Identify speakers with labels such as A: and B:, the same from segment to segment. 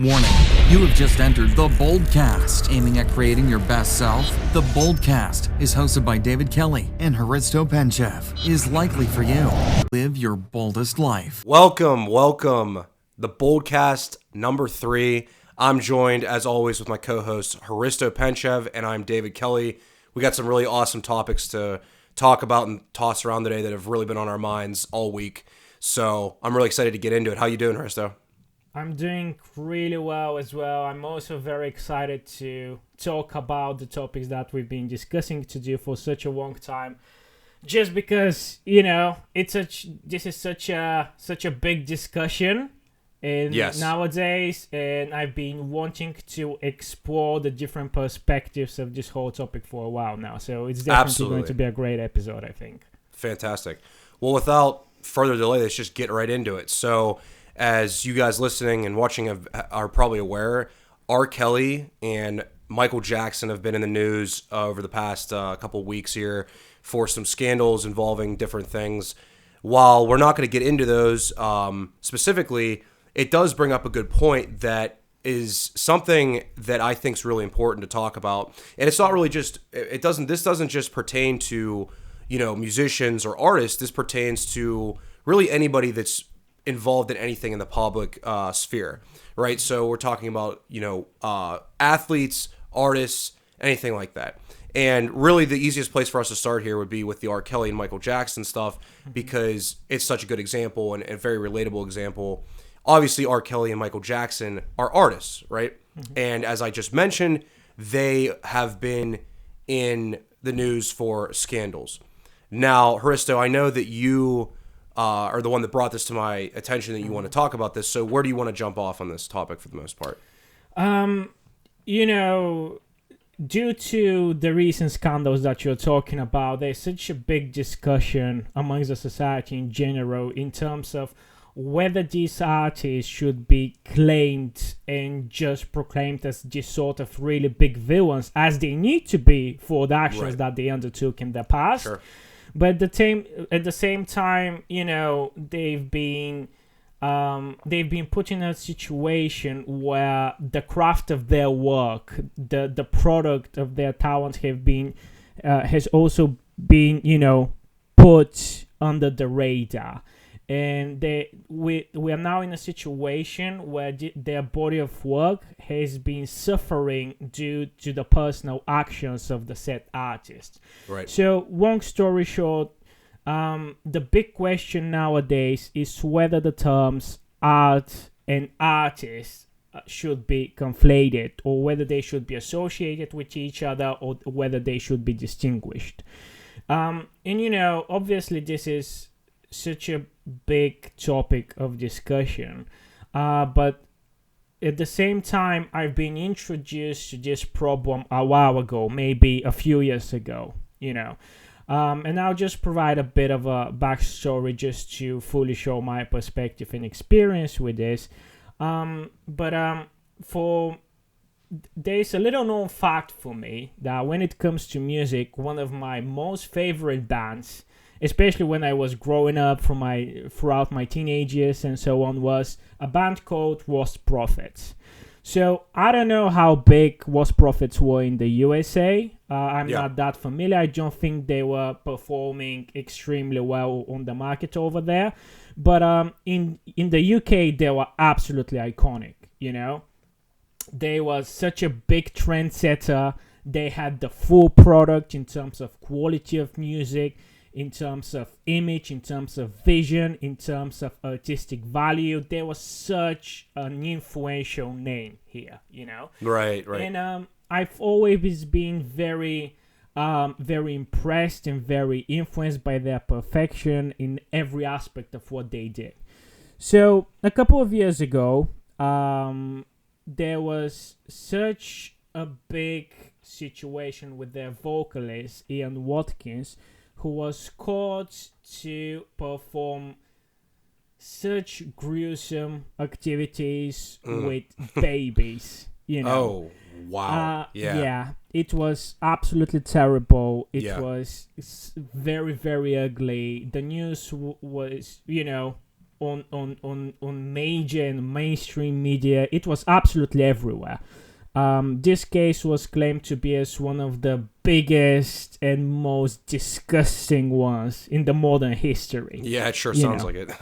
A: Warning, you have just entered the Boldcast, aiming at creating your best self. The Boldcast is hosted by David Kelly, and Hristo Penchev is likely for you. Live your boldest life.
B: Welcome. The Boldcast number 3. I'm joined, as always, with my co-host, Hristo Penchev, and I'm David Kelly. We got some really awesome topics to talk about and toss around today that have really been on our minds all week. So I'm really excited to get into it. How you doing, Hristo?
C: I'm doing really well as well. I'm also very excited to talk about the topics that we've been discussing to do for such a long time. Just because, this is such a big discussion nowadays, and I've been wanting to explore the different perspectives of this whole topic for a while now. So it's definitely going to be a great episode, I think.
B: Fantastic. Well, without further delay, let's just get right into it. So, as you guys listening and watching are probably aware, R. Kelly and Michael Jackson have been in the news over the past couple weeks here for some scandals involving different things. While we're not going to get into those specifically, it does bring up a good point that is something that I think is really important to talk about. And it's not really just, this doesn't just pertain to, musicians or artists. This pertains to really anybody that's involved in anything in the public sphere, right? So we're talking about, athletes, artists, anything like that. And really the easiest place for us to start here would be with the R. Kelly and Michael Jackson stuff, because it's such a good example and a very relatable example. Obviously, R. Kelly and Michael Jackson are artists, right? Mm-hmm. And as I just mentioned, they have been in the news for scandals. Now, Hristo, I know that you are the one that brought this to my attention, that you want to talk about this. So where do you want to jump off on this topic for the most part?
C: Due to the recent scandals that you're talking about, there's such a big discussion amongst the society in general in terms of whether these artists should be claimed and just proclaimed as this sort of really big villains, as they need to be for the actions that they undertook in the past.
B: Sure.
C: But at the same time, they've been put in a situation where the craft of their work, the product of their talent has also been put under the radar. And we are now in a situation where their body of work has been suffering due to the personal actions of the said artist.
B: Right.
C: So, long story short, the big question nowadays is whether the terms art and artist should be conflated, or whether they should be associated with each other, or whether they should be distinguished. Obviously this is such a big topic of discussion, but at the same time, I've been introduced to this problem a while ago, maybe a few years ago, and I'll just provide a bit of a backstory just to fully show my perspective and experience with this. There's a little known fact for me that when it comes to music, one of my most favorite bands, especially when I was growing up throughout my teenage years and so on, was a band called Lost Prophets. So I don't know how big Lost Prophets were in the USA. I'm not that familiar. I don't think they were performing extremely well on the market over there. But in the UK, they were absolutely iconic, They were such a big trendsetter. They had the full product in terms of quality of music, in terms of image, in terms of vision, in terms of artistic value. There was such an influential name here,
B: Right.
C: And I've always been very impressed and very influenced by their perfection in every aspect of what they did. So a couple of years ago, there was such a big situation with their vocalist, Ian Watkins, who was caught to perform such gruesome activities with babies,
B: Oh, wow.
C: Yeah, it was absolutely terrible. It was very, very ugly. The news was, on major and mainstream media. It was absolutely everywhere. This case was claimed to be as one of the biggest and most disgusting ones in the modern history.
B: Yeah, it sure sounds like it.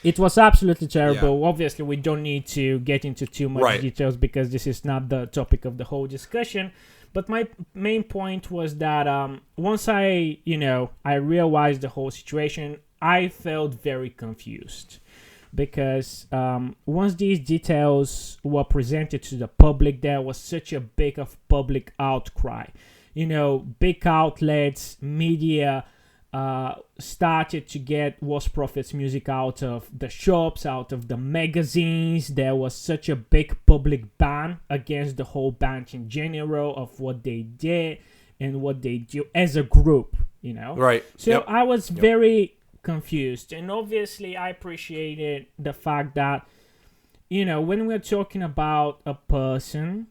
C: It was absolutely terrible. Yeah. Obviously, we don't need to get into too much details because this is not the topic of the whole discussion. But my main point was that once I realized the whole situation, I felt very confused. Because once these details were presented to the public, there was such a big of public outcry. Big outlets, media started to get Worst Prophets music out of the shops, out of the magazines. There was such a big public ban against the whole band in general of what they did and what they do as a group,
B: Right.
C: So I was very confused, and obviously I appreciated the fact that when we're talking about a person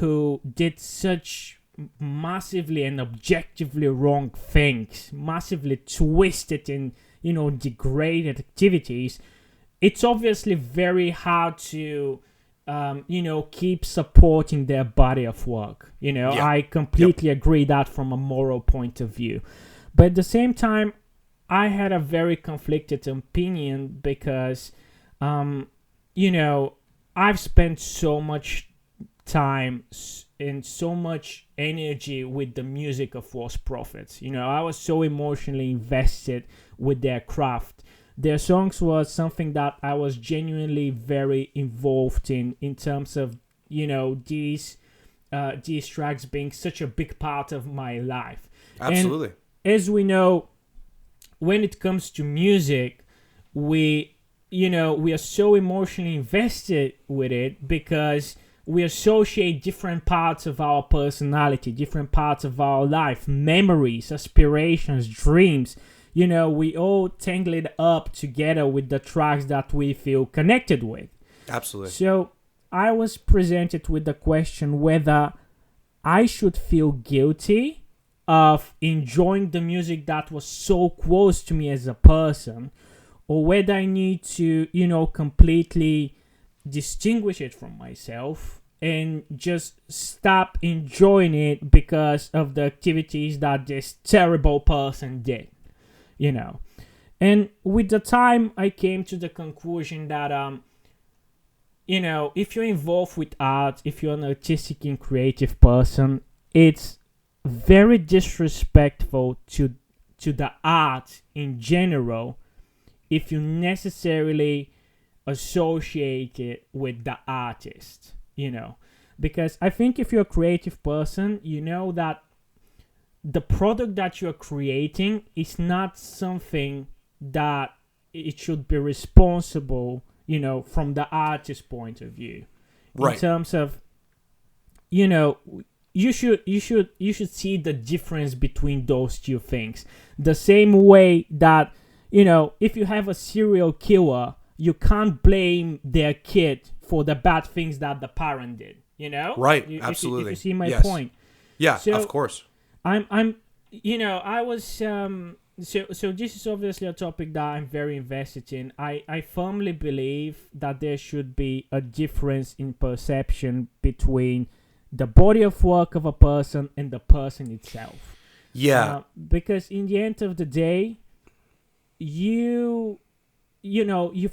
C: who did such massively and objectively wrong things, massively twisted and degraded activities, it's obviously very hard to keep supporting their body of work. I completely agree that from a moral point of view, but at the same time I had a very conflicted opinion because, I've spent so much time and so much energy with the music of Worst Prophets. I was so emotionally invested with their craft. Their songs was something that I was genuinely very involved in terms of, these tracks being such a big part of my life.
B: Absolutely.
C: And as we know, when it comes to music, we are so emotionally invested with it because we associate different parts of our personality, different parts of our life, memories, aspirations, dreams. We all tangle it up together with the tracks that we feel connected with.
B: Absolutely.
C: So I was presented with the question whether I should feel guilty of enjoying the music that was so close to me as a person, or whether I need to, completely distinguish it from myself and just stop enjoying it because of the activities that this terrible person did, And with the time, I came to the conclusion that, if you're involved with art, if you're an artistic and creative person, it's very disrespectful to the art in general if you necessarily associate it with the artist, because I think if you're a creative person, that the product that you're creating is not something that it should be responsible, from the artist's point of view.
B: Right.
C: In terms of, you should see the difference between those two things. The same way that, if you have a serial killer, you can't blame their kid for the bad things that the parent did,
B: Right,
C: If
B: absolutely.
C: you see my
B: Yes.
C: point.
B: Yeah,
C: So,
B: of course.
C: I was, so this is obviously a topic that I'm very invested in. I firmly believe that there should be a difference in perception between the body of work of a person and the person itself.
B: Yeah.
C: Because in the end of the day, you've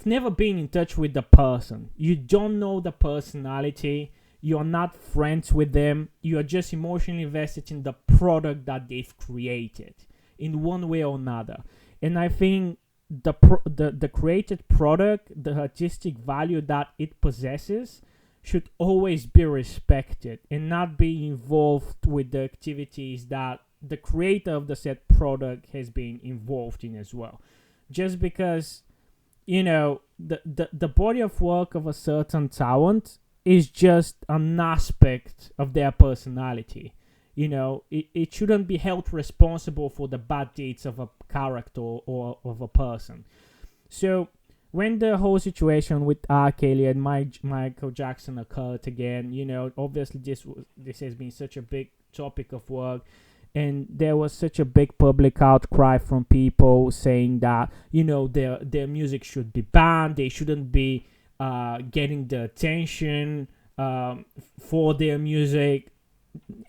C: never been in touch with the person. You don't know the personality. You're not friends with them. You are just emotionally invested in the product that they've created in one way or another. And I think the created product, the artistic value that it possesses, should always be respected and not be involved with the activities that the creator of the said product has been involved in as well. Just because, the body of work of a certain talent is just an aspect of their personality. It shouldn't be held responsible for the bad deeds of a character or of a person. So when the whole situation with R. Kelly and Michael Jackson occurred again, obviously this has been such a big topic of work, and there was such a big public outcry from people saying that their music should be banned. They shouldn't be getting the attention for their music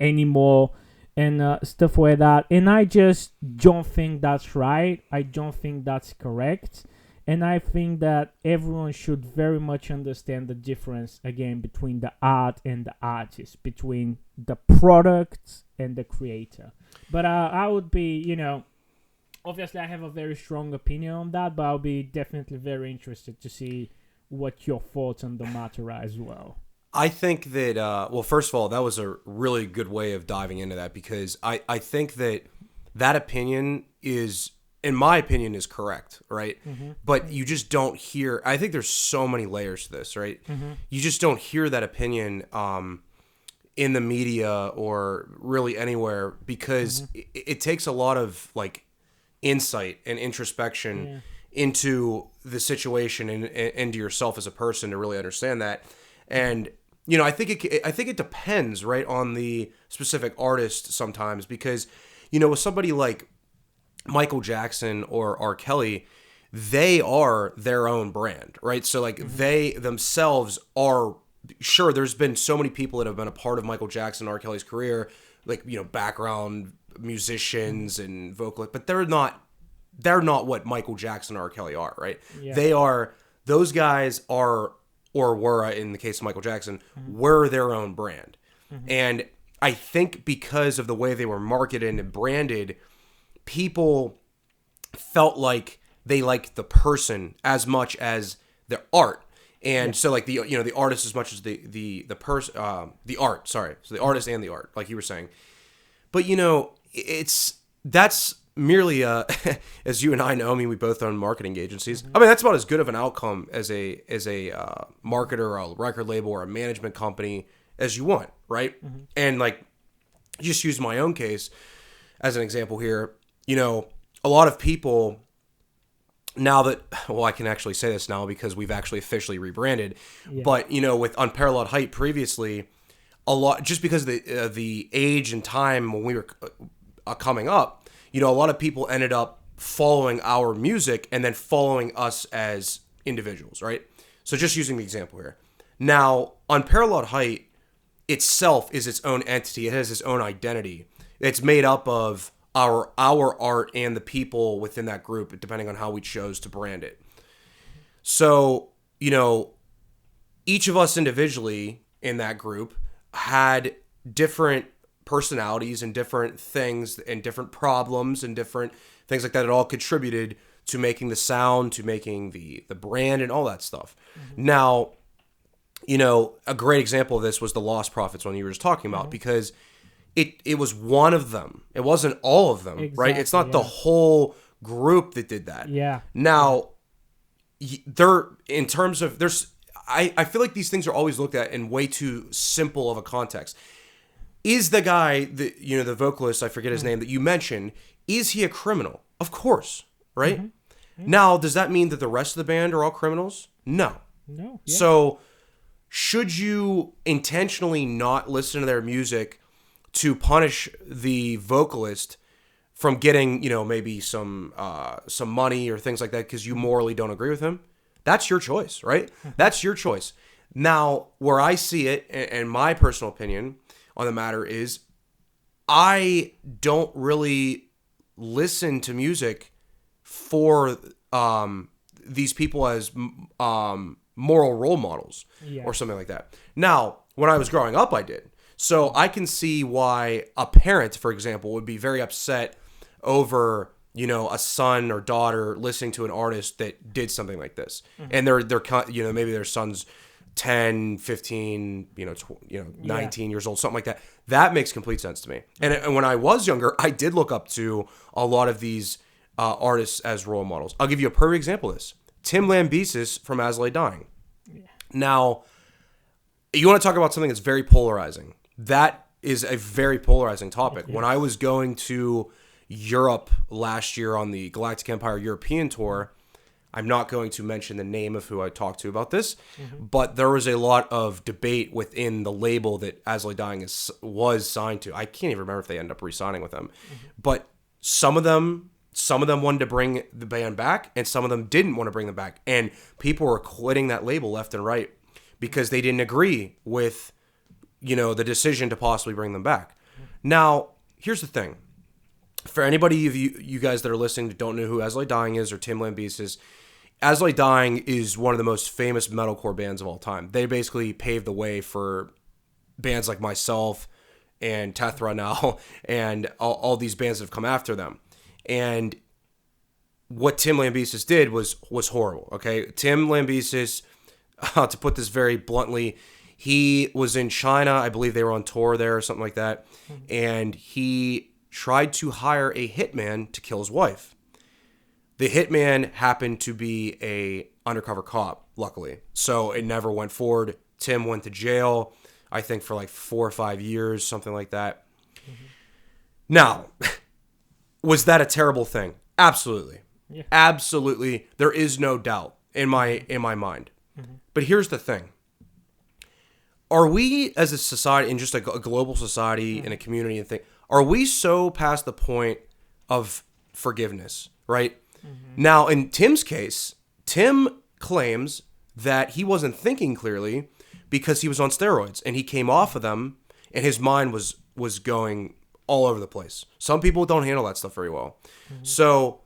C: anymore, and stuff like that. And I just don't think that's right. I don't think that's correct. And I think that everyone should very much understand the difference, again, between the art and the artist, between the product and the creator. But I would be, obviously I have a very strong opinion on that, but I'll be definitely very interested to see what your thoughts on the matter are as well.
B: I think that, well, first of all, that was a really good way of diving into that, because I think that opinion is, in my opinion, is correct, right? But you just don't hear, I think there's so many layers to this, right? You just don't hear that opinion in the media or really anywhere, because it takes a lot of like insight and introspection into the situation and into yourself as a person to really understand that. And I think it depends, right, on the specific artist sometimes, because with somebody like Michael Jackson or R. Kelly, they are their own brand, right? So like they themselves are, sure, there's been so many people that have been a part of Michael Jackson, R. Kelly's career, like, background musicians and vocalists, but they're not what Michael Jackson or R. Kelly are, right? Yeah. Those guys are, or were, in the case of Michael Jackson, were their own brand. And I think because of the way they were marketed and branded, people felt like they liked the person as much as the art. And so like the artist as much as the art, sorry. So the artist and the art, like you were saying. But that's merely as you and I know, I mean, we both own marketing agencies. I mean, that's about as good of an outcome as a marketer or a record label or a management company as you want, right? And like, just use my own case as an example here. A lot of people now that, well, I can actually say this now because we've actually officially rebranded, but with Unparalleled Height previously, a lot, just because of the age and time when we were coming up, a lot of people ended up following our music and then following us as individuals, right? So just using the example here. Now, Unparalleled Height itself is its own entity. It has its own identity. It's made up of our art and the people within that group, depending on how we chose to brand it. So, each of us individually in that group had different personalities and different things and different problems and different things like that. It all contributed to making the sound, to making the brand and all that stuff. Now, a great example of this was the Lost Prophets one you were just talking about, because it was one of them. It wasn't all of them, right? It's not the whole group that did that. Yeah. Now, in terms of, I feel like these things are always looked at in way too simple of a context. Is the guy, the vocalist, I forget his name, that you mentioned, is he a criminal? Of course, right? Now, does that mean that the rest of the band are all criminals? No. Yeah. So, should you intentionally not listen to their music to punish the vocalist from getting, maybe some money or things like that because you morally don't agree with him? That's your choice, right? That's your choice. Now, where I see it, and my personal opinion on the matter is, I don't really listen to music for these people as moral role models or something like that. Now, when I was growing up, I did. So I can see why a parent, for example, would be very upset over, a son or daughter listening to an artist that did something like this. And they're maybe their son's 10, 15, 19 years old, something like that. That makes complete sense to me. And when I was younger, I did look up to a lot of these artists as role models. I'll give you a perfect example of this. Tim Lambesis from As I Lay Dying. Now, you want to talk about something that's very polarizing. That is a very polarizing topic. When I was going to Europe last year on the Galactic Empire European tour, I'm not going to mention the name of who I talked to about this, but there was a lot of debate within the label that As I Lay Dying was signed to. I can't even remember if they ended up re-signing with them, but some of them wanted to bring the band back, and some of them didn't want to bring them back, and people were quitting that label left and right because they didn't agree with, the decision to possibly bring them back. Now, here's the thing. For anybody of you guys that are listening that don't know who As I Lay Dying is or Tim Lambesis, As I Lay Dying is one of the most famous metalcore bands of all time. They basically paved the way for bands like myself and Tethra now and all these bands that have come after them. And what Tim Lambesis did was horrible, okay? Tim Lambesis, to put this very bluntly, he was in China. I believe they were on tour there or something like that. And he tried to hire a hitman to kill his wife. The hitman happened to be a undercover cop, luckily. So it never went forward. Tim went to jail, I think, for like 4 or 5 years, something like that. Now, was that a terrible thing? Absolutely.
C: Yeah.
B: Absolutely. There is no doubt in my mind. But here's the thing. Are we as a society, in just a global society, in a community and thing, are we so past the point of forgiveness, right? Now, in Tim's case, Tim claims that he wasn't thinking clearly because he was on steroids and he came off of them and his mind was going all over the place. Some people don't handle that stuff very well. So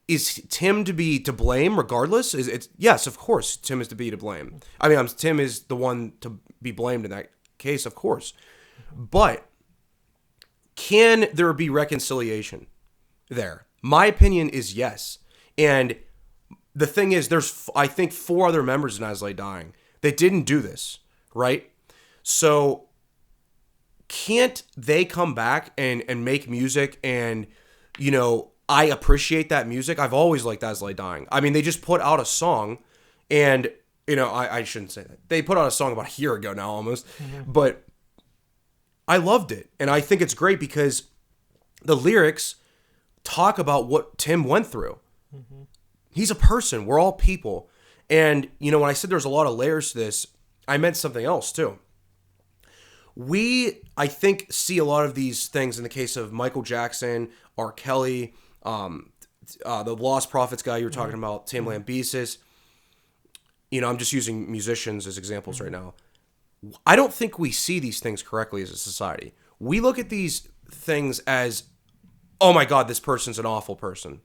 B: is Tim to be to blame regardless? Yes, of course, Tim is to be to blame. I mean, Tim is the one to be blamed in that case, of course. But can there be reconciliation there? My opinion is yes. And the thing is, there's, I think, 4 other members in As I Lay Dying that didn't do this, right? So can't they come back and make music? And, I appreciate that music. I've always liked As I Lay Dying. I mean, they just put out a song, and, I shouldn't say that. They put out a song about a year ago now almost, but I loved it. And I think it's great because the lyrics talk about what Tim went through. He's a person. We're all people. And, when I said there's a lot of layers to this, I meant something else too. We, I think, see a lot of these things in the case of Michael Jackson, R. Kelly, the Lost Prophets guy you were talking about, Tim Lambesis. I'm just using musicians as examples right now. I don't think we see these things correctly as a society. We look at these things as, oh my God, this person's an awful person.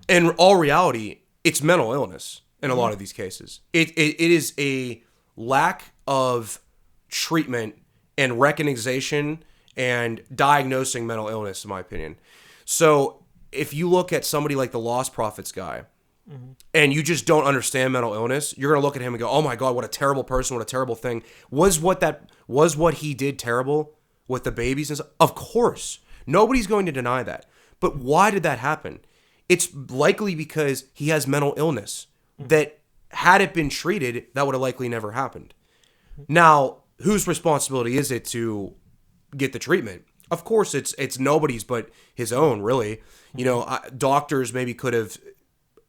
B: In all reality, it's mental illness in a lot of these cases. It is a lack of treatment and recognition and diagnosing mental illness, in my opinion. So if you look at somebody like the Lost Prophets guy, and you just don't understand mental illness, you're going to look at him and go, oh my God, what a terrible person, what a terrible thing. Was what he did terrible with the babies and stuff? Of course. Nobody's going to deny that. But why did that happen? It's likely because he has mental illness that, had it been treated, that would have likely never happened. Now, whose responsibility is it to get the treatment? Of course, it's nobody's but his own, really. Doctors maybe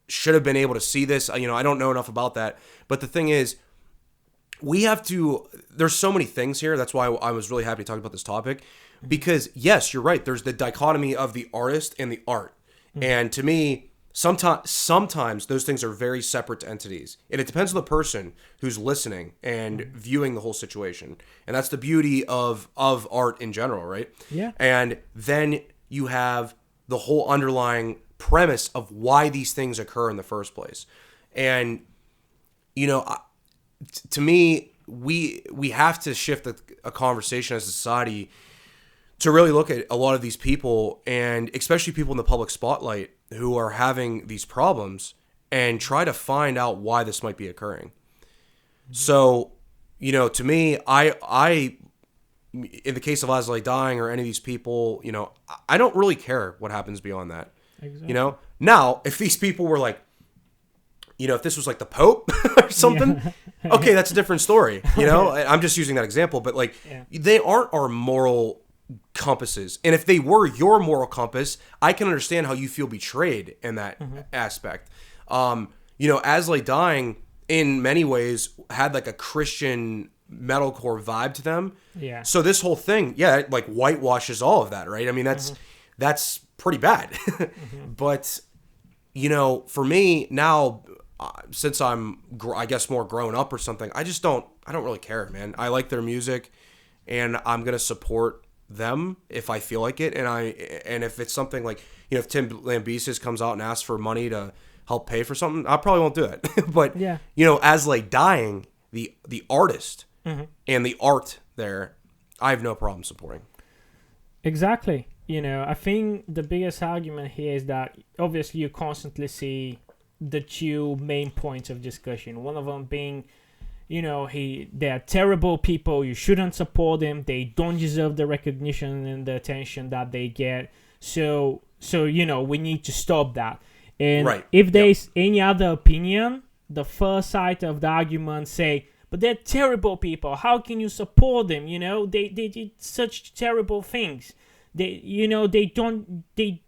B: should have been able to see this. I don't know enough about that. But the thing is, there's so many things here. That's why I was really happy to talk about this topic. Because, yes, you're right. There's the dichotomy of the artist and the art. And to me, sometimes those things are very separate entities. And it depends on the person who's listening and viewing the whole situation. And that's the beauty of art in general, right?
C: Yeah.
B: And then you have the whole underlying premise of why these things occur in the first place. And, to me, we have to shift a conversation as a society to really look at a lot of these people, and especially people in the public spotlight who are having these problems, and try to find out why this might be occurring. So, to me, I in the case of As I Lay Dying or any of these people, I don't really care what happens beyond that.
C: Exactly.
B: Now, if these people were like, if this was like the Pope or something, okay, that's a different story. I'm just using that example, but they aren't our moral compasses. And if they were your moral compass, I can understand how you feel betrayed in that aspect. Asley Dying in many ways had like a Christian metalcore vibe to them.
C: Yeah.
B: So this whole thing, like whitewashes all of that, right? I mean, that's pretty bad. But, for me now, since I'm, I guess, more grown up or something, I don't really care, man. I like their music, and I'm going to support them if I feel like it. And if it's something like, if Tim Lambesis comes out and asks for money to help pay for something, I probably won't do it. But, Asley Dying, the artist and the art there, I have no problem supporting.
C: Exactly. I think the biggest argument here is that obviously you constantly see the two main points of discussion. One of them being, they are terrible people. You shouldn't support them. They don't deserve the recognition and the attention that they get. So we need to stop that. And if there's any other opinion, the first side of the argument say, but they're terrible people. How can you support them? They did such terrible things. They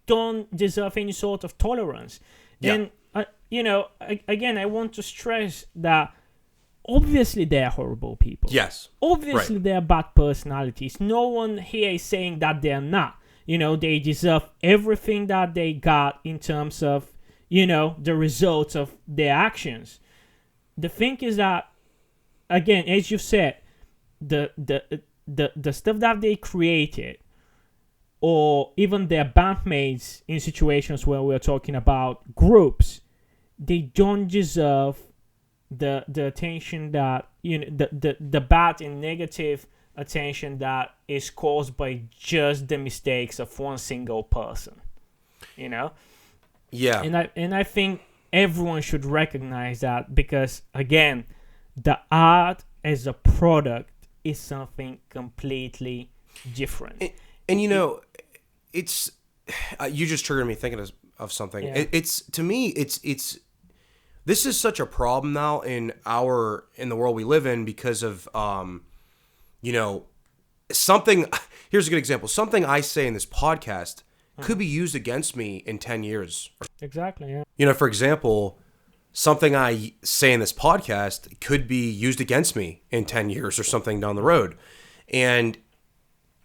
C: don't deserve any sort of tolerance. And again, I want to stress that obviously they're horrible people.
B: Yes.
C: Obviously they're bad personalities. No one here is saying that they're not. They deserve everything that they got in terms of, the results of their actions. The thing is that, again, as you said, the stuff that they created, or even their bandmates in situations where we're talking about groups, they don't deserve the attention that, the bad and negative attention that is caused by just the mistakes of one single person, Yeah. And I think everyone should recognize that, because, again, the art as a product is something completely different.
B: And it's you just triggered me thinking of something.
C: Yeah.
B: It's to me, it's this is such a problem now in the world we live in because of something. Here's a good example. Something I say in this podcast could be used against me in 10 years.
C: Exactly. Yeah.
B: For example, something I say in this podcast could be used against me in 10 years or something down the road. And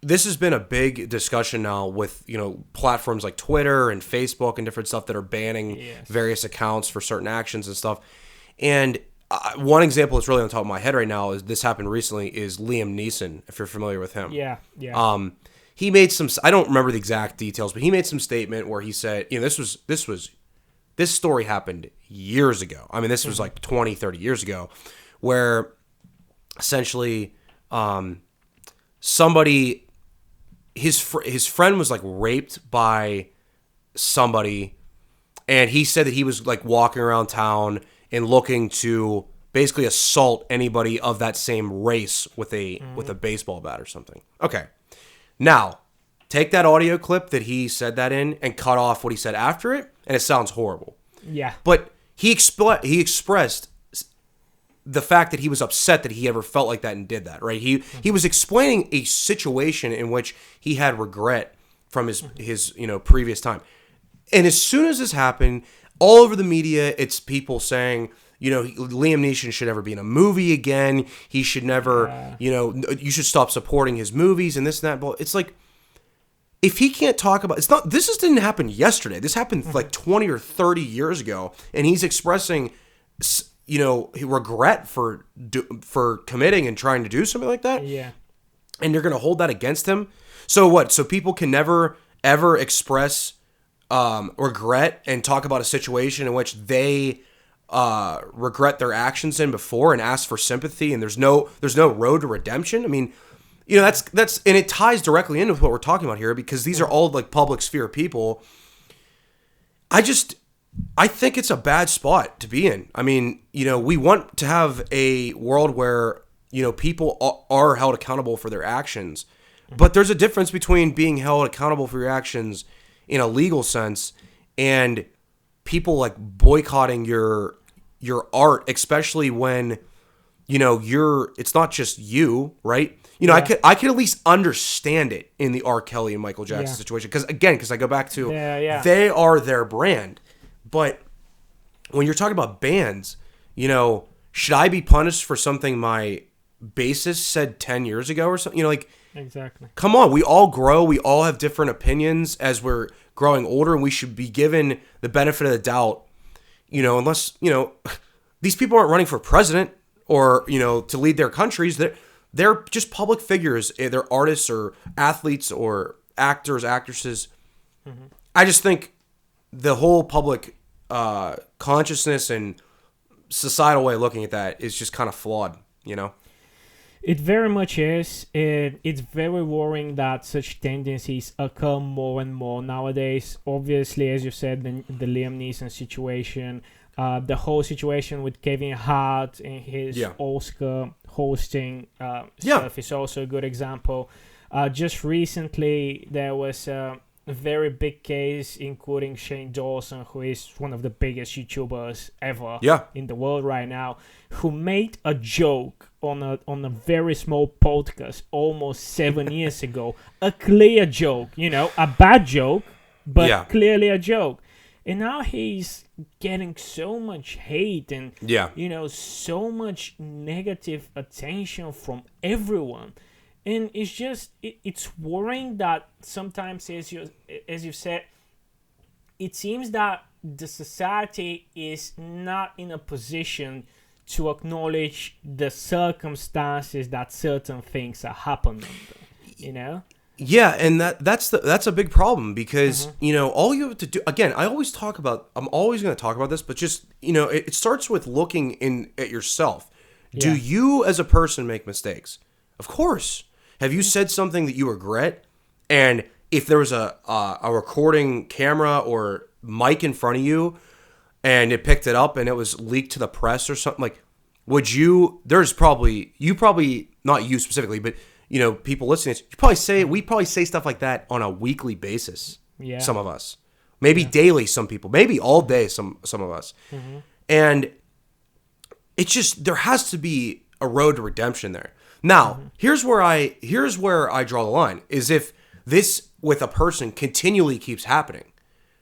B: this has been a big discussion now with, platforms like Twitter and Facebook and different stuff that are banning various accounts for certain actions and stuff. And one example that's really on top of my head right now is this happened recently is Liam Neeson, if you're familiar with him.
C: Yeah.
B: He made some, I don't remember the exact details, but he made some statement where he said, this story happened years ago. I mean, this was like 20, 30 years ago, where essentially somebody, his friend was like raped by somebody, and he said that he was like walking around town and looking to basically assault anybody of that same race with a baseball bat or something. Okay. Now, take that audio clip that he said that in and cut off what he said after it, and it sounds horrible.
C: Yeah.
B: But he expressed the fact that he was upset that he ever felt like that and did that, right? He was explaining a situation in which he had regret from his previous time. And as soon as this happened, all over the media, it's people saying, Liam Neeson should never be in a movie again. He should never, you should stop supporting his movies and this and that. But it's like, if he can't talk about, this just didn't happen yesterday. This happened like 20 or 30 years ago. And he's expressing, regret for committing and trying to do something like that.
C: Yeah.
B: And you're going to hold that against him. So what? So people can never, ever express regret and talk about a situation in which they regret their actions in before and ask for sympathy, and there's no road to redemption. I mean, that's and it ties directly into what we're talking about here, because these are all like public sphere people. I think it's a bad spot to be in. I mean, we want to have a world where, people are held accountable for their actions, but there's a difference between being held accountable for your actions in a legal sense and people like boycotting your art, especially when it's not just you, right? I could at least understand it in the R. Kelly and Michael Jackson situation. Because I go back to, they are their brand. But when you're talking about bands, should I be punished for something my bassist said 10 years ago or something?
C: Exactly.
B: Come on, we all grow. We all have different opinions as we're growing older, and we should be given the benefit of the doubt, unless, these people aren't running for president or, to lead their countries. They're just public figures. They're artists or athletes or actors, actresses. Mm-hmm. I just think the whole public consciousness and societal way of looking at that is just kind of flawed,
C: It very much is. It's very worrying that such tendencies occur more and more nowadays. Obviously, as you said, the Liam Neeson situation, the whole situation with Kevin Hart and his Oscar hosting stuff is also a good example. Just recently, there was a very big case, including Shane Dawson, who is one of the biggest YouTubers ever in the world right now, who made a joke on a very small podcast almost 7 years ago. A clear joke, a bad joke, but clearly a joke. And now he's getting so much hate and so much negative attention from everyone. And it's just it's worrying that sometimes, as you said, it seems that the society is not in a position to acknowledge the circumstances that certain things are happening.
B: Yeah, and that's a big problem because all you have to do, again, I'm always going to talk about this, but just it starts with looking at yourself. Do you as a person make mistakes? Of course. Have you said something that you regret? And if there was a recording camera or mic in front of you and it picked it up and it was leaked to the press or something, like, would you, probably not you specifically, but people listening, we probably say stuff like that on a weekly basis. Yeah. Some of us, maybe daily, some people, maybe all day, some of us. Mm-hmm. And it's just, there has to be a road to redemption there. Now, here's where I draw the line, is if this with a person continually keeps happening,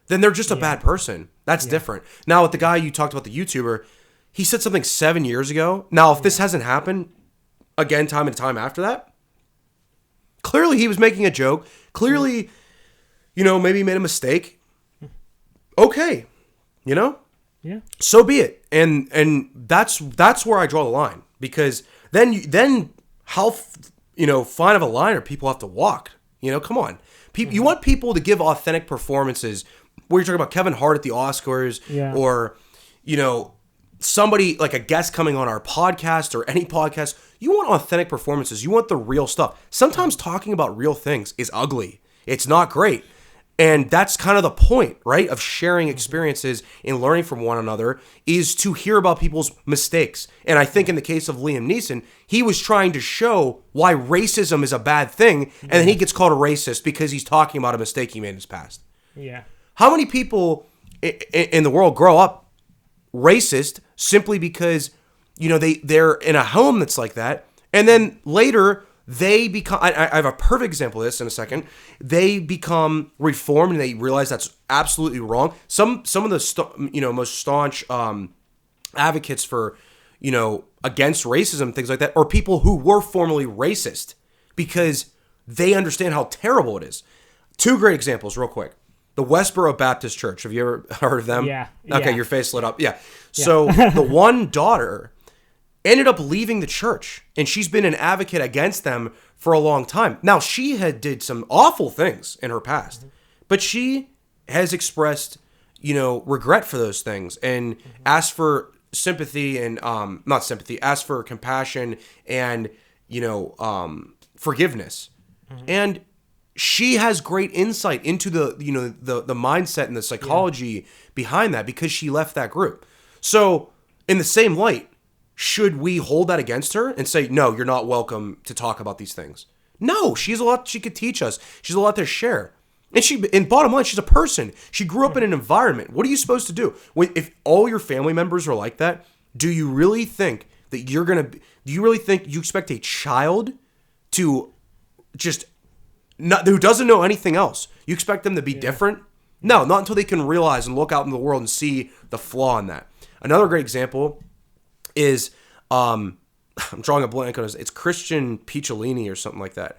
B: then they're just a bad person. That's different. Now, with the guy you talked about, the YouTuber, he said something 7 years ago. Now, if this hasn't happened again time and time after that, clearly he was making a joke. Clearly, maybe he made a mistake. Okay. Yeah. So be it. And that's where I draw the line, because then how fine of a line are people have to walk? Come on. You want people to give authentic performances. Where you're talking about Kevin Hart at the Oscars, or somebody like a guest coming on our podcast or any podcast. You want authentic performances. You want the real stuff. Sometimes talking about real things is ugly. It's not great. And that's kind of the point, right, of sharing experiences and learning from one another, is to hear about people's mistakes. And I think in the case of Liam Neeson, he was trying to show why racism is a bad thing, and then he gets called a racist because he's talking about a mistake he made in his past. Yeah. How many people in the world grow up racist simply because, they're in a home that's like that, and then later they become, I have a perfect example of this in a second. They become reformed and they realize that's absolutely wrong. Some of the most staunch advocates for against racism, things like that, are people who were formerly racist because they understand how terrible it is. Two great examples, real quick. The Westboro Baptist Church. Have you ever heard of them? Yeah. Okay, your face lit up. Yeah. So the one daughter ended up leaving the church, and she's been an advocate against them for a long time. Now, she had did some awful things in her past, but she has expressed, regret for those things and asked for sympathy and, not sympathy, asked for compassion and, forgiveness. And she has great insight into the mindset and the psychology behind that because she left that group. So in the same light, should we hold that against her and say, no, you're not welcome to talk about these things? No, she's a lot she could teach us. She's a lot to share. And bottom line, she's a person. She grew up in an environment. What are you supposed to do? If all your family members are like that, do you really think that you're going to, do you really think you expect a child to just, not, who doesn't know anything else, you expect them to be different? No, not until they can realize and look out in the world and see the flaw in that. Another great example is, I'm drawing a blank on it. It's Christian Picciolini or something like that.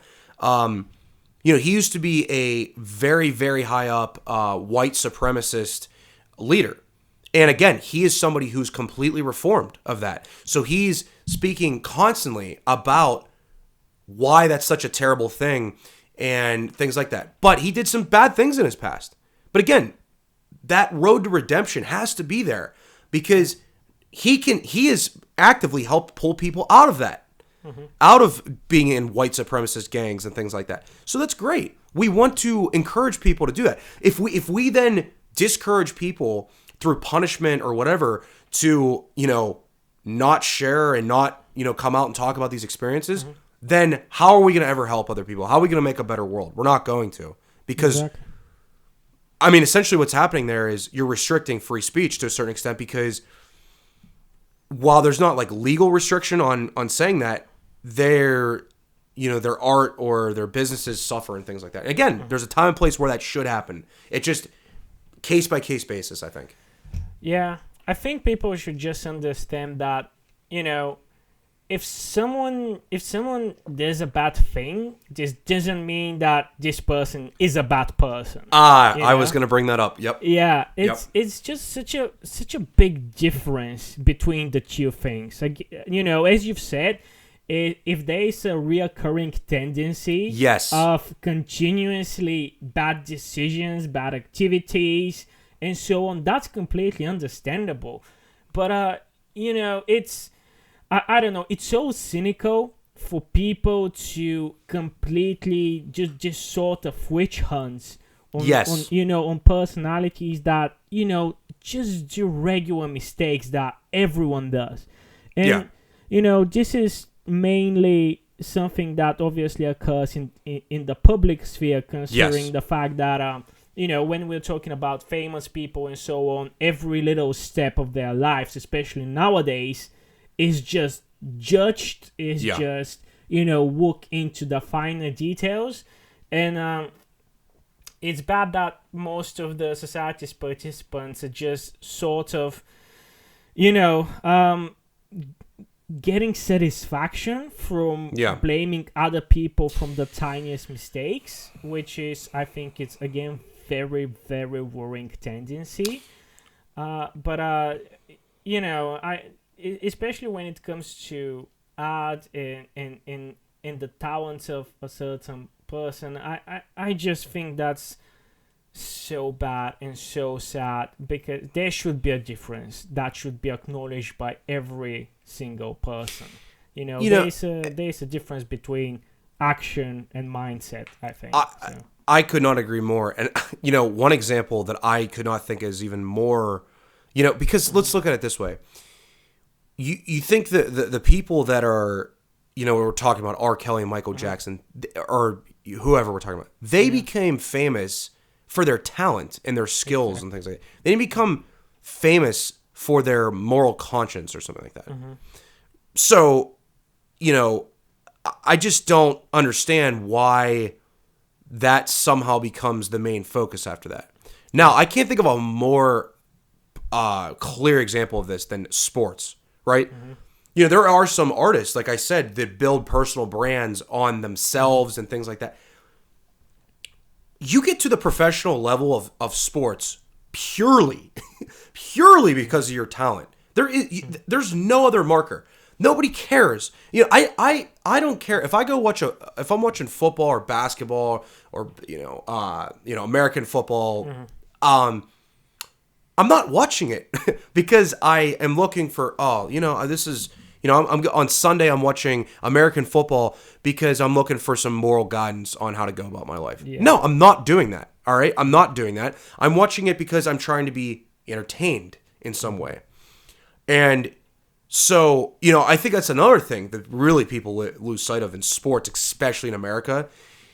B: You know, he used to be a very, very high up white supremacist leader. And again, he is somebody who's completely reformed of that. So he's speaking constantly about why that's such a terrible thing and things like that. But he did some bad things in his past. But again, that road to redemption has to be there because he has actively helped pull people out of that, out of being in white supremacist gangs and things like that. So that's great. We want to encourage people to do that. If we then discourage people through punishment or whatever to, you know, not share and not, you know, come out and talk about these experiences, then how are we going to ever help other people? How are we going to make a better world? We're not going to, because
C: Exactly.
B: I mean, essentially what's happening there is you're restricting free speech to a certain extent, because while there's not like legal restriction on saying that, their art or their businesses suffer and things like that. Again, there's a time and place where that should happen. It just case by case basis, I think.
C: Yeah, I think people should just understand that, you know, if someone does a bad thing, this doesn't mean that this person is a bad person.
B: I was going to bring that up. Yep.
C: Yeah, it's just such a big difference between the two things. Like, you know, as you've said, if there is a reoccurring tendency of continuously bad decisions, bad activities, and so on, that's completely understandable. But you know, it's I don't know, it's so cynical for people to completely just sort of witch hunts on personalities that, you know, just do regular mistakes that everyone does. And you know, this is mainly something that obviously occurs in the public sphere, considering the fact that you know, when we're talking about famous people and so on, every little step of their lives, especially nowadays, is just judged, just, you know, look into the finer details. And it's bad that most of the society's participants are just sort of, you know, getting satisfaction from blaming other people from the tiniest mistakes, which is, I think it's, again, very, very worrying tendency. But you know, especially when it comes to art and the talents of a certain person, I just think that's so bad and so sad, because there should be a difference that should be acknowledged by every single person. You know, there's a difference between action and mindset, I think.
B: I could not agree more. And, you know, one example that I could not think is even more, you know, because let's look at it this way. You think that the people that are, you know, we're talking about R. Kelly and Michael Jackson, or whoever we're talking about, they became famous for their talent and their skills and things like that. They didn't become famous for their moral conscience or something like that. So, you know, I just don't understand why that somehow becomes the main focus after that. Now, I can't think of a more clear example of this than sports, right? You know, there are some artists, like I said, that build personal brands on themselves and things like that. You get to the professional level of sports purely because of your talent. There's no other marker. Nobody cares. You know, I don't care if I go if I'm watching football or basketball or you know American football. I'm not watching it because I am looking for this is, you know, I'm on Sunday I'm watching American football because I'm looking for some moral guidance on how to go about my life. No, I'm not doing that. All right, I'm not doing that. I'm watching it because I'm trying to be entertained in some way. And so, you know, I think that's another thing that really people lose sight of in sports, especially in America,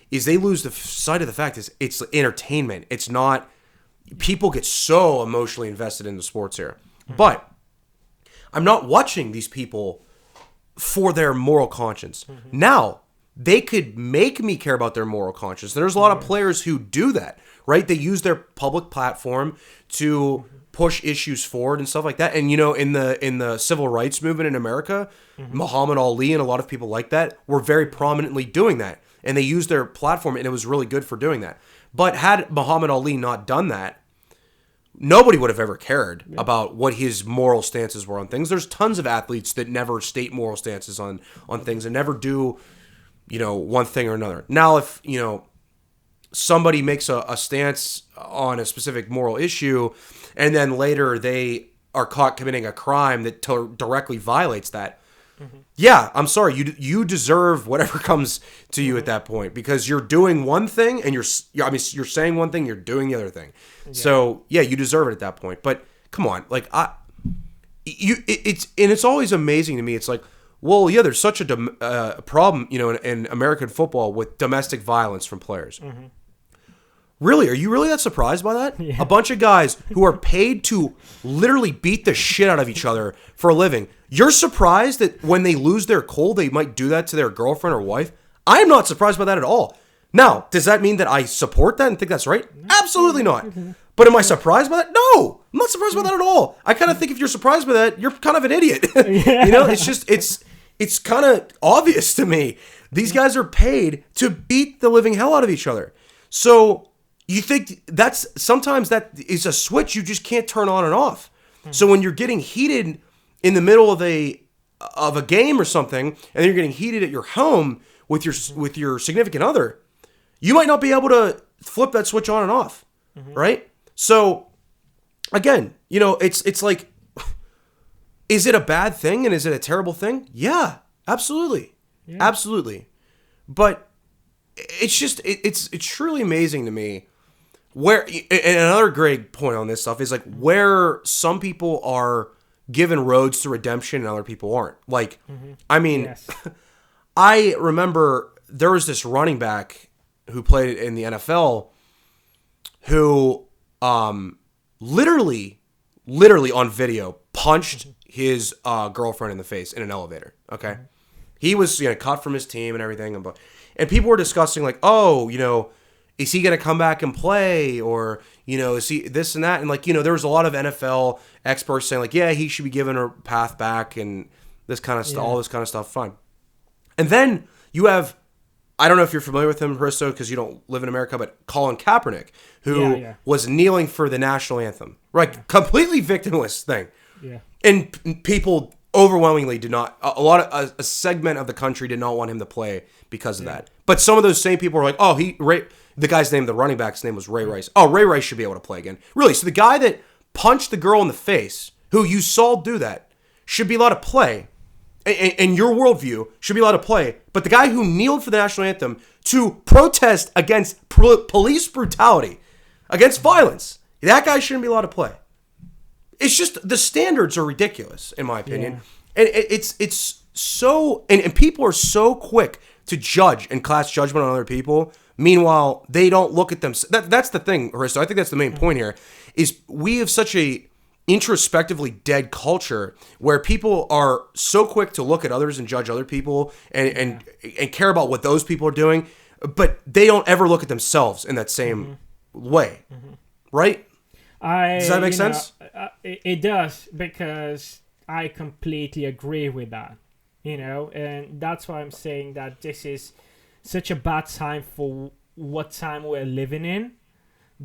B: is they lose the sight of the fact is it's entertainment. It's not, people get so emotionally invested in the sports here. But I'm not watching these people for their moral conscience. Now, they could make me care about their moral conscience. There's a lot of players who do that, right? They use their public platform to push issues forward and stuff like that. And in the civil rights movement in America, Muhammad Ali and a lot of people like that were very prominently doing that. And they used their platform, and it was really good for doing that. But had Muhammad Ali not done that, nobody would have ever cared about what his moral stances were on things. There's tons of athletes that never state moral stances on things and never do, one thing or another. Now, if, somebody makes a stance on a specific moral issue, and then later they are caught committing a crime that directly violates that, yeah, I'm sorry, you deserve whatever comes to you at that point, because you're doing one thing and you're saying one thing, you're doing the other thing. Yeah. So yeah, you deserve it at that point. But come on, like it's always amazing to me. It's like, well, yeah, there's such a problem, in American football with domestic violence from players. Really? Are you really that surprised by that? Yeah. A bunch of guys who are paid to literally beat the shit out of each other for a living. You're surprised that when they lose their cool, they might do that to their girlfriend or wife? I am not surprised by that at all. Now, does that mean that I support that and think that's right? Absolutely not. But am I surprised by that? No, I'm not surprised by that at all. I kind of think if you're surprised by that, you're kind of an idiot. It's kind of obvious to me. These guys are paid to beat the living hell out of each other. So you think sometimes that is a switch you just can't turn on and off. So when you're getting heated in the middle of a game or something, and then you're getting heated at your home with your significant other, you might not be able to flip that switch on and off, right? So again, it's like, is it a bad thing and is it a terrible thing? Yeah, absolutely, absolutely. But it's just it's truly amazing to me. And another great point on this stuff is like where some people are given roads to redemption and other people aren't. Like, I mean, I remember there was this running back who played in the NFL who literally on video punched his girlfriend in the face in an elevator. Okay, he was cut from his team and everything, and people were discussing like, oh, is he going to come back and play, or is he this and that, and like there was a lot of NFL experts saying like, yeah, he should be given a path back and this kind of stuff, all this kind of stuff. Fine, and then you have, I don't know if you're familiar with him, Hristo, because you don't live in America, but Colin Kaepernick, who was kneeling for the national anthem, right? Completely victimless thing. Yeah. And people overwhelmingly did not, a segment of the country did not want him to play because of that. But some of those same people were like, oh, the guy's name, the running back's name was Ray Rice. Oh, Ray Rice should be able to play again. Really? So the guy that punched the girl in the face, who you saw do that, should be allowed to play. And your worldview should be allowed to play. But the guy who kneeled for the national anthem to protest against police brutality, against violence, that guy shouldn't be allowed to play. It's just, the standards are ridiculous, in my opinion. Yeah. And it's so, and people are so quick to judge and class judgment on other people. Meanwhile, they don't look at them. That's the thing, Hristo. I think that's the main point here, is we have such a introspectively dead culture where people are so quick to look at others and judge other people and care about what those people are doing, but they don't ever look at themselves in that same way, right? Does that make sense?
C: It does, because I completely agree with that, and that's why I'm saying that this is such a bad time for what time we're living in,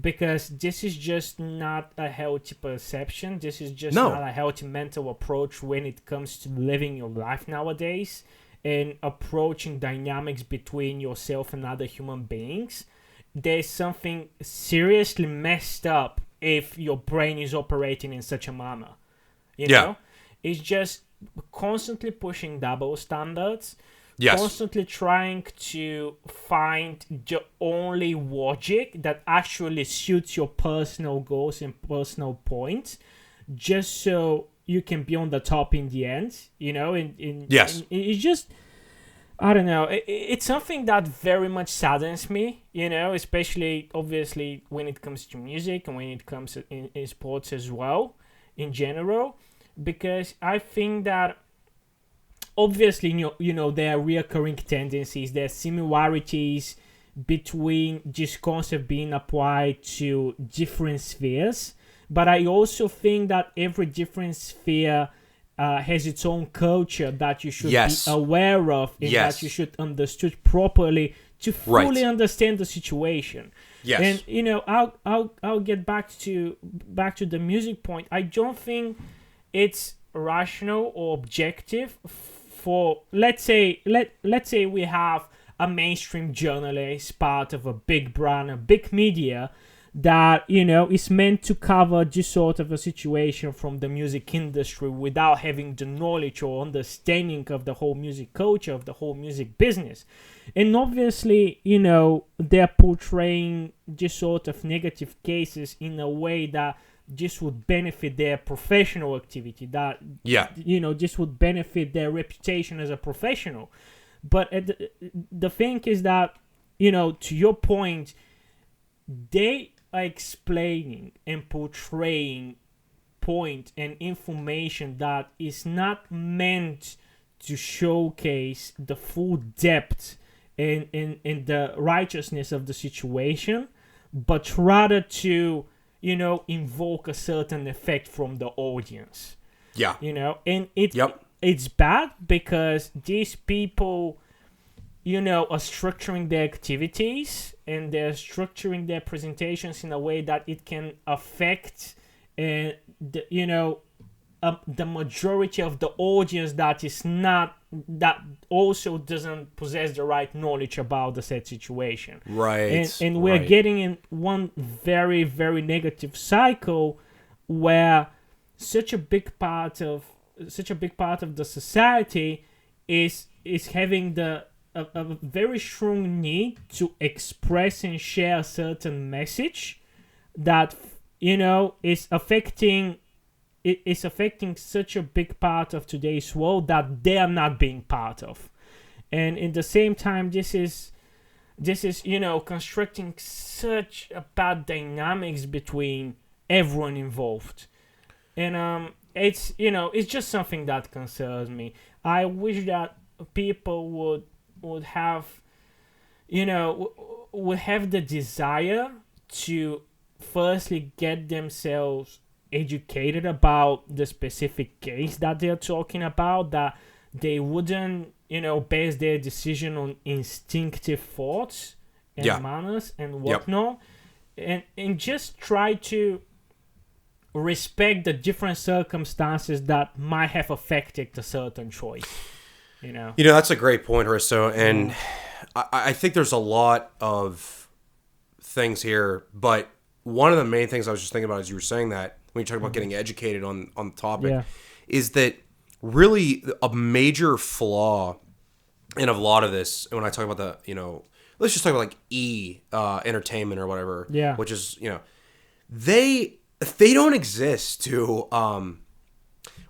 C: because this is just not a healthy perception. This is just not a healthy mental approach when it comes to living your life nowadays and approaching dynamics between yourself and other human beings. There's something seriously messed up if your brain is operating in such a manner. You know? It's just constantly pushing double standards. Yes. Constantly trying to find the only logic that actually suits your personal goals and personal points, just so you can be on the top in the end, yes. It's just, I don't know, it's something that very much saddens me, especially obviously when it comes to music and when it comes to in sports as well, in general, because I think that obviously, there are recurring tendencies, there are similarities between this concept being applied to different spheres, but I also think that every different sphere has its own culture that you should be aware of, and that you should understood properly to fully understand the situation.
B: Yes.
C: And I'll get back to the music point. I don't think it's rational or objective for, let's say we have a mainstream journalist, part of a big brand, a big media, that is meant to cover this sort of a situation from the music industry without having the knowledge or understanding of the whole music culture, of the whole music business. And obviously, they're portraying this sort of negative cases in a way that this would benefit their professional activity, that this would benefit their reputation as a professional. But the thing is that, to your point, they are explaining and portraying point and information that is not meant to showcase the full depth and the righteousness of the situation, but rather to, invoke a certain effect from the audience.
B: Yeah.
C: And it's bad because these people, are structuring their activities and they're structuring their presentations in a way that it can affect, the majority of the audience that also doesn't possess the right knowledge about the said situation.
B: Right.
C: And we're getting in one very, very negative cycle where such a big part of the society is having a very strong need to express and share a certain message that is affecting such a big part of today's world that they are not being part of. And in the same time, this is constructing such a bad dynamics between everyone involved. And it's just something that concerns me. I wish that people would have the desire to firstly get themselves educated about the specific case that they're talking about, that they wouldn't base their decision on instinctive thoughts and manners and whatnot, and just try to respect the different circumstances that might have affected a certain choice.
B: That's a great point, Hristo, and I think there's a lot of things here, but one of the main things I was just thinking about as you were saying that, when you talk about getting educated on the topic, is that really a major flaw in a lot of this, when I talk about let's just talk about like entertainment or whatever, which is, they don't exist to,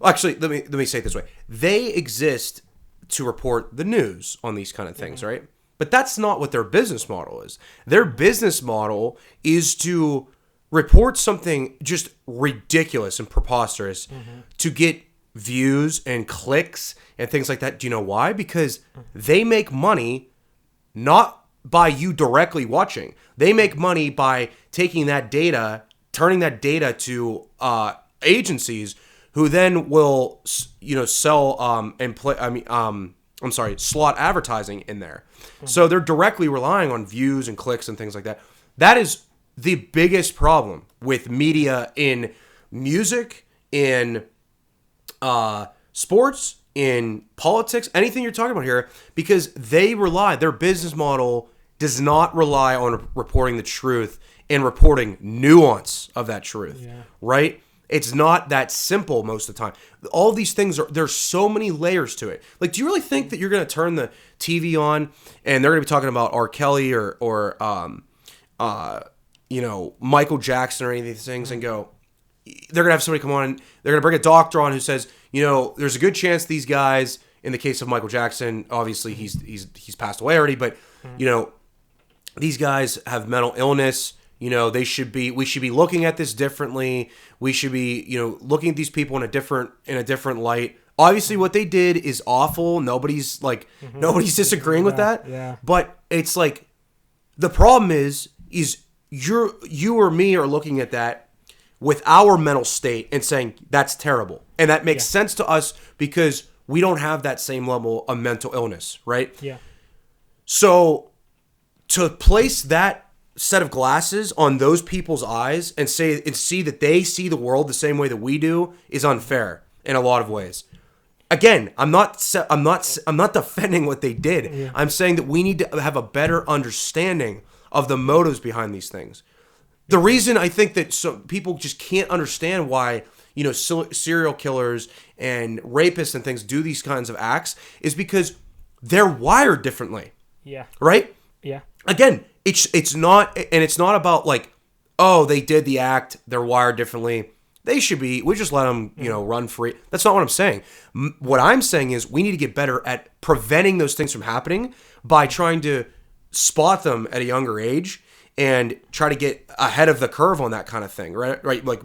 B: actually, let me say it this way. They exist to report the news on these kind of things, right? But that's not what their business model is. Their business model is to report something just ridiculous and preposterous to get views and clicks and things like that. Do you know why? Because they make money not by you directly watching. They make money by taking that data, turning that data to agencies who then will, sell and play. Slot advertising in there. So they're directly relying on views and clicks and things like that. That is the biggest problem with media in music, in sports, in politics, anything you're talking about here, because their business model does not rely on reporting the truth and reporting nuance of that truth, right? It's not that simple most of the time. All these things there's so many layers to it. Like, do you really think that you're going to turn the TV on and they're going to be talking about R. Kelly or Michael Jackson or any of these things and go, they're going to have somebody come on and they're going to bring a doctor on who says, there's a good chance these guys, in the case of Michael Jackson, obviously he's passed away already, but these guys have mental illness. We should be looking at this differently. We should be, looking at these people in a different light. Obviously, what they did is awful. Nobody's disagreeing with that.
C: Yeah.
B: But it's like the problem is you or me are looking at that with our mental state and saying that's terrible, and that makes sense to us because we don't have that same level of mental illness, right?
C: Yeah.
B: So to place that set of glasses on those people's eyes and see that they see the world the same way that we do is unfair in a lot of ways. Again, I'm not defending what they did.
C: Yeah.
B: I'm saying that we need to have a better understanding of the motives behind these things. The reason I think that some people just can't understand why, you know, serial killers and rapists and things do these kinds of acts is because they're wired differently.
C: Yeah.
B: Right?
C: Yeah.
B: Again, it's not about like, oh, they did the act, they're wired differently. We just let them, you know, run free. That's not what I'm saying. What I'm saying is we need to get better at preventing those things from happening by trying to spot them at a younger age and try to get ahead of the curve on that kind of thing, right? Like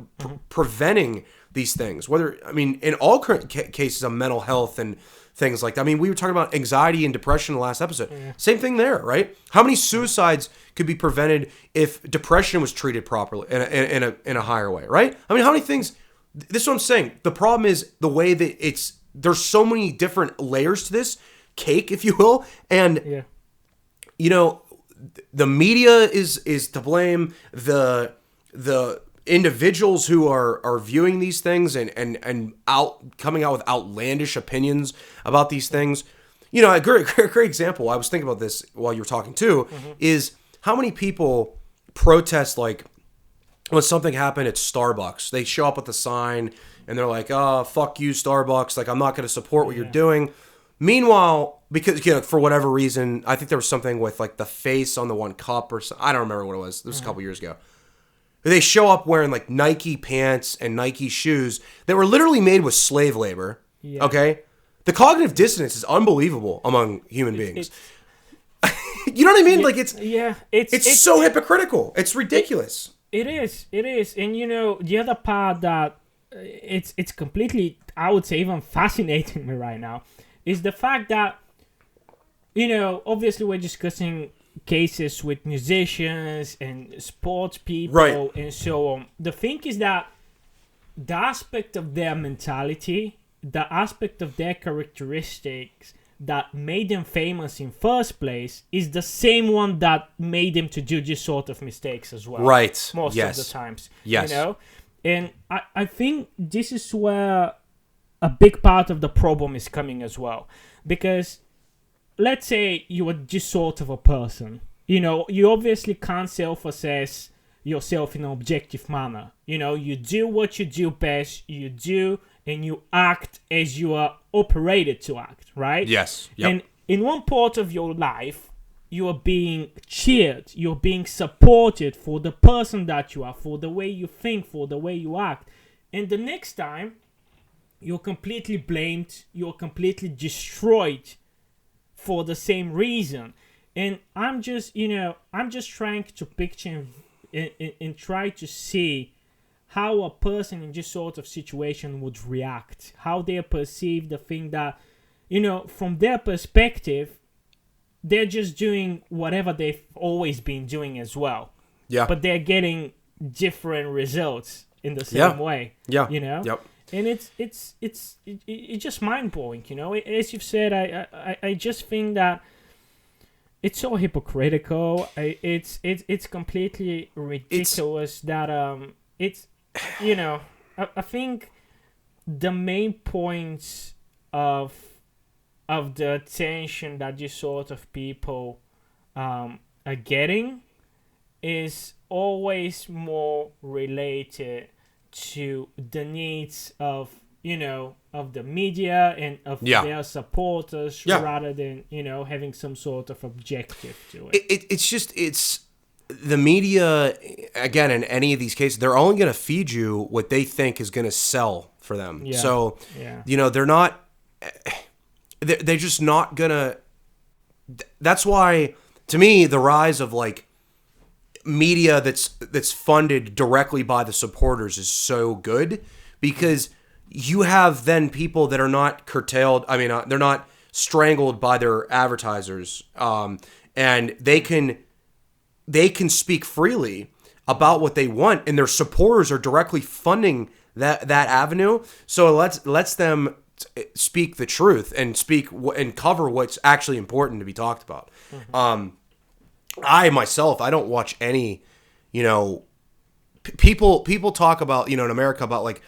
B: preventing these things. In all current cases of mental health and things like that. I mean, we were talking about anxiety and depression in the last episode. Yeah. Same thing there, right? How many suicides could be prevented if depression was treated properly in a higher way, right? I mean, how many things? This is what I'm saying. The problem is the way that there's so many different layers to this cake, if you will, and you know, the media is to blame. The individuals who are viewing these things and coming out with outlandish opinions about these things. You know, a great example, I was thinking about this while you were talking too, is how many people protest, like, when something happened at Starbucks. They show up with a sign and they're like, oh, fuck you, Starbucks. Like, I'm not going to support what you're doing. Meanwhile, because, you know, for whatever reason, I think there was something with like the face on the one cup or something. I don't remember what it was. This was a couple years ago. They show up wearing like Nike pants and Nike shoes that were literally made with slave labor. Yeah. Okay? The cognitive dissonance is unbelievable among human beings. You know what I mean? Like it's so hypocritical. It's ridiculous.
C: It is. And you know, the other part that it's completely, I would say, even fascinating me right now is the fact that, you know, obviously we're discussing cases with musicians and sports people and so on. The thing is that the aspect of their mentality, the aspect of their characteristics that made them famous in first place is the same one that made them to do this sort of mistakes as well.
B: Right.
C: Most of the times.
B: Yes.
C: You know? And I think this is where a big part of the problem is coming as well. Because let's say you are just sort of a person. You know, you obviously can't self-assess yourself in an objective manner. You know, you do what you do best, you do and you act as you are operated to act, right?
B: Yes. Yep.
C: And in one part of your life, you are being cheered, you're being supported for the person that you are, for the way you think, for the way you act. And the next time, you're completely blamed, you're completely destroyed for the same reason. And I'm just trying to picture and try to see how a person in this sort of situation would react, how they perceive the thing that, you know, from their perspective, they're just doing whatever they've always been doing as well.
B: Yeah.
C: But they're getting different results in the same way.
B: Yeah.
C: You know?
B: Yep.
C: And it's just mind-blowing, you know? As you've said, I just think that it's so hypocritical. It's completely ridiculous it's, you know, I think the main points of the attention that these sort of people are getting is always more related to the needs of, you know, of the media and of their supporters rather than, you know, having some sort of objective to it.
B: It's the media, again, in any of these cases, they're only going to feed you what they think is going to sell for them. Yeah. So, you know, they're just not going to. That's why, to me, the rise of like media that's funded directly by the supporters is so good, because you have then people that are not curtailed. I mean, they're not strangled by their advertisers, and they can speak freely about what they want, and their supporters are directly funding that avenue. So it lets them speak the truth and speak and cover what's actually important to be talked about. I myself, I don't watch any, people talk about, in America about like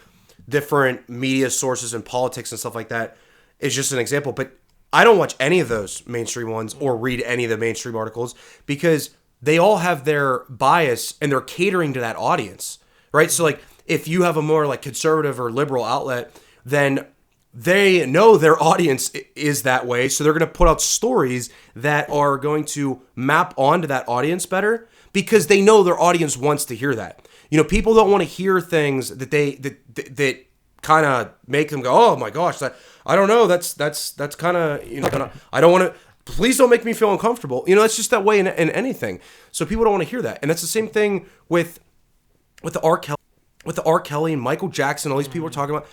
B: different media sources and politics and stuff like that. It's just an example, but I don't watch any of those mainstream ones or read any of the mainstream articles because they all have their bias and they're catering to that audience, right? So like if you have a more like conservative or liberal outlet, then they know their audience is that way. So they're going to put out stories that are going to map onto that audience better because they know their audience wants to hear that. People don't want to hear things that that kind of make them go, oh my gosh, that I don't know. That's kind of, I don't want to, please don't make me feel uncomfortable. It's just that way in anything. So people don't want to hear that. And that's the same thing with the R. Kelly and Michael Jackson, all these people are talking about.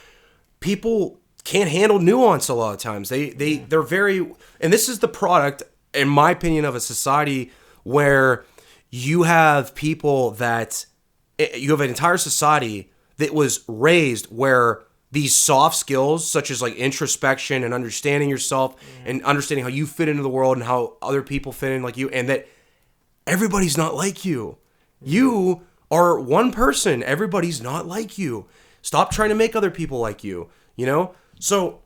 B: People can't handle nuance a lot of times. They're very, and this is the product, in my opinion, of a society where you have people you have an entire society that was raised where these soft skills, such as like introspection and understanding yourself and understanding how you fit into the world and how other people fit in like you, and that everybody's not like you. You are one person. Everybody's not like you. Stop trying to make other people like you, So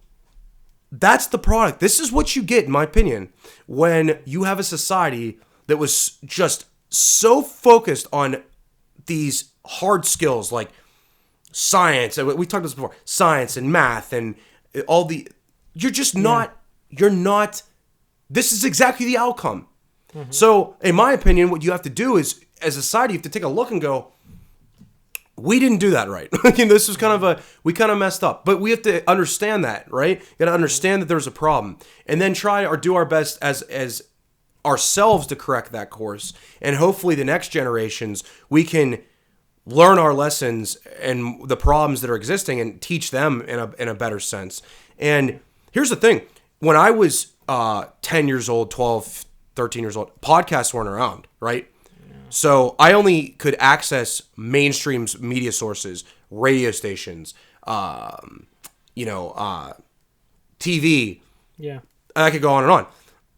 B: that's the product. This is what you get, in my opinion, when you have a society that was just so focused on these hard skills like science. We talked about this before. Science and math and all the... You're just not... You're not... This is exactly the outcome. Mm-hmm. So, in my opinion, what you have to do is, as a society, you have to take a look and go, we didn't do that right. This was kind of we kind of messed up. But we have to understand that, right? You got to understand that there's a problem. And then try or do our best as ourselves to correct that course. And hopefully the next generations, we can learn our lessons and the problems that are existing and teach them in a better sense. And here's the thing. When I was 10 years old, 12, 13 years old, podcasts weren't around, right? So I only could access mainstream media sources, radio stations, TV. Yeah. I could go on and on.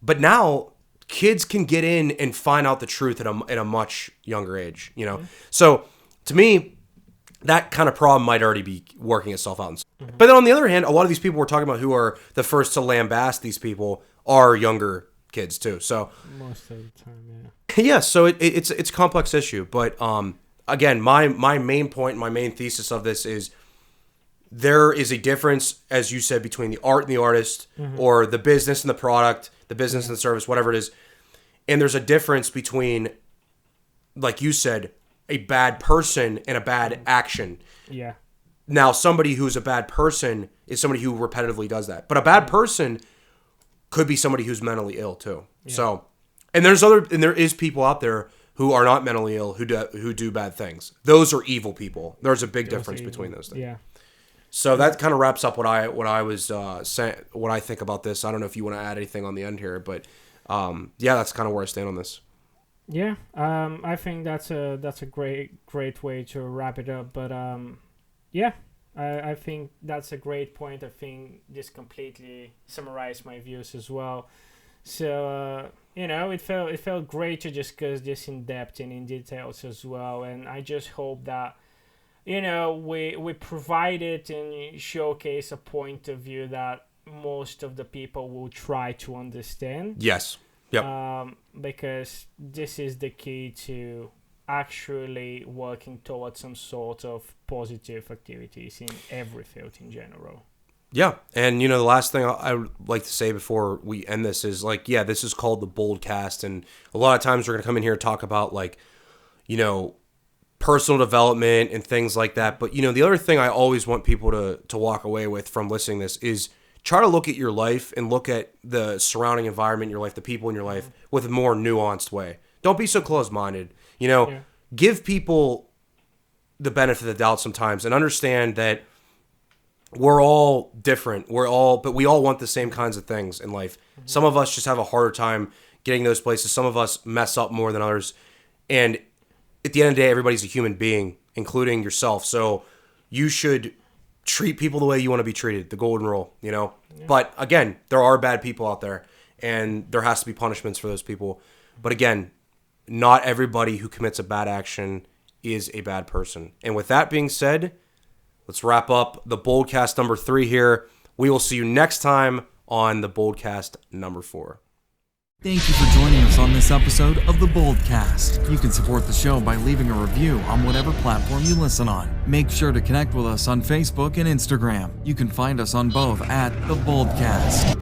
B: But now kids can get in and find out the truth at a much younger age, Mm-hmm. So to me, that kind of problem might already be working itself out. Mm-hmm. But then on the other hand, a lot of these people we're talking about who are the first to lambast these people are younger kids too. So
C: most of the time, yeah.
B: Yeah, so it's a complex issue, but again, my main point, my main thesis of this is there is a difference, as you said, between the art and the artist, mm-hmm. or the business and the product, the business and the service, whatever it is, and there's a difference between, like you said, a bad person and a bad action. Yeah. Now, somebody who's a bad person is somebody who repetitively does that, but a bad person could be somebody who's mentally ill too. Yeah. So. And there is people out there who are not mentally ill who do bad things. Those are evil people. There's a big difference between those things. Yeah. So that kind of wraps up what I was saying, what I think about this. I don't know if you want to add anything on the end here, but that's kind of where I stand on this.
C: Yeah, I think that's a great way to wrap it up. But I think that's a great point. I think this completely summarized my views as well. So it felt great to discuss this in depth and in details as well. And I just hope that we provided and showcase a point of view that most of the people will try to understand.
B: Yes. Yep.
C: Because this is the key to actually working towards some sort of positive activities in every field in general.
B: Yeah, and the last thing I would like to say before we end this is this is called the Boldcast, and a lot of times we're going to come in here and talk about personal development and things like that. But the other thing I always want people to walk away with from listening to this is try to look at your life and look at the surrounding environment in your life, the people in your life, with a more nuanced way. Don't be so closed-minded. Give people the benefit of the doubt sometimes and understand that we're all different. But we all want the same kinds of things in life. Some of us just have a harder time getting those places. Some of us mess up more than others. And at the end of the day, everybody's a human being, including yourself. So you should treat people the way you want to be treated, the golden rule, you know? Yeah. But again, there are bad people out there, and there has to be punishments for those people. But again, not everybody who commits a bad action is a bad person. And with that being said, let's wrap up the Boldcast number 3 here. We will see you next time on the Boldcast number 4.
A: Thank you for joining us on this episode of the Boldcast. You can support the show by leaving a review on whatever platform you listen on. Make sure to connect with us on Facebook and Instagram. You can find us on both at the Boldcast.